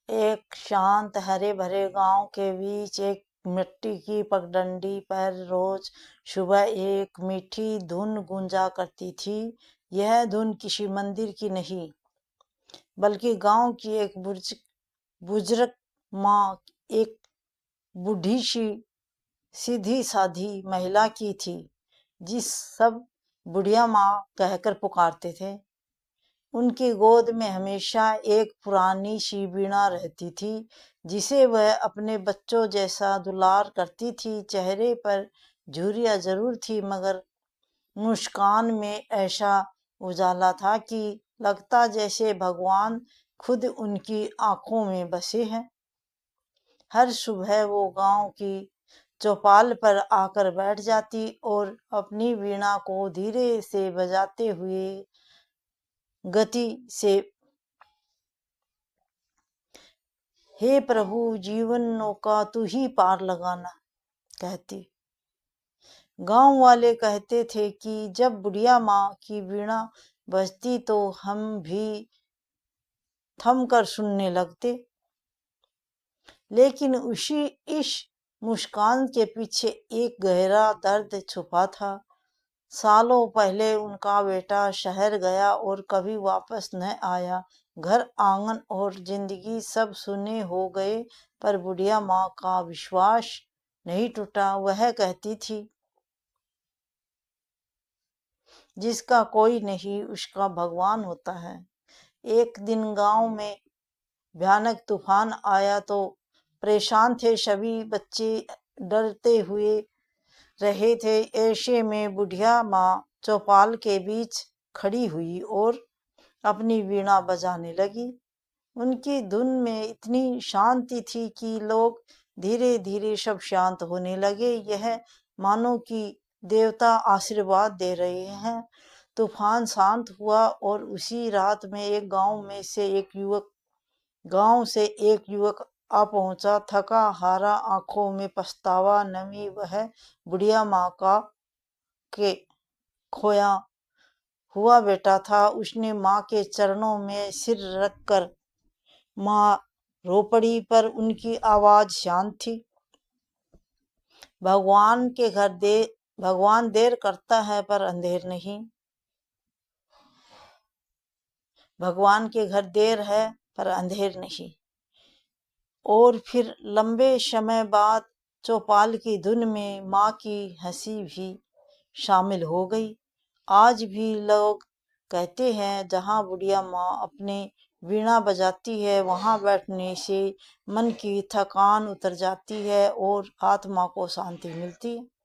एक शांत हरे भरे गांव के बीच एक मिट्टी की पगडंडी पर रोज सुबह एक मीठी धुन गूंजा करती थी। यह धुन किसी मंदिर की नहीं, बल्कि गांव की एक बुजुर्ग माँ, एक बूढ़ी सी सीधी साधी महिला की थी, जिस सब बुढ़िया माँ कहकर पुकारते थे। उनकी गोद में हमेशा एक पुरानी सी वीणा रहती थी, जिसे वह अपने बच्चों जैसा दुलार करती थी। चेहरे पर झुर्रियाँ जरूर थी, मगर मुस्कान में ऐसा उजाला था कि लगता जैसे भगवान खुद उनकी आंखों में बसे हैं। हर सुबह वो गांव की चौपाल पर आकर बैठ जाती और अपनी वीणा को धीरे से बजाते हुए गति से, हे प्रभु जीवन नौका तू ही पार लगाना, कहती। गांव वाले कहते थे कि जब बुढ़िया माँ की वीणा बजती तो हम भी थम कर सुनने लगते। लेकिन इस मुस्कान के पीछे एक गहरा दर्द छुपा था। सालों पहले उनका बेटा शहर गया और कभी वापस न आया। घर आंगन और जिंदगी सब सुने हो गए, पर बुढ़िया माँ का विश्वास नहीं टूटा। वह कहती थी, जिसका कोई नहीं उसका भगवान होता है। एक दिन गांव में भयानक तूफान आया तो परेशान थे सभी बच्चे, डरते हुए रहे थे। ऐसे में बुढ़िया माँ चौपाल के बीच खड़ी हुई और अपनी वीणा बजाने लगी। उनकी धुन में इतनी शांति थी कि लोग धीरे धीरे सब शांत होने लगे। यह मानो कि देवता आशीर्वाद दे रहे हैं। तूफान शांत हुआ और उसी रात में गांव से एक युवक आ पहुंचा, थका हारा, आंखों में पछतावा नमी। वह बुढ़िया माँ का के खोया हुआ बेटा था। उसने माँ के चरणों में सिर रखकर माँ रो पड़ी, पर उनकी आवाज शांत थी। भगवान देर करता है पर अंधेर नहीं। भगवान के घर देर है पर अंधेर नहीं। और फिर लंबे समय बाद चौपाल की धुन में माँ की हंसी भी शामिल हो गई। आज भी लोग कहते हैं, जहाँ बुढ़िया माँ अपने वीणा बजाती है, वहाँ बैठने से मन की थकान उतर जाती है और आत्मा को शांति मिलती है।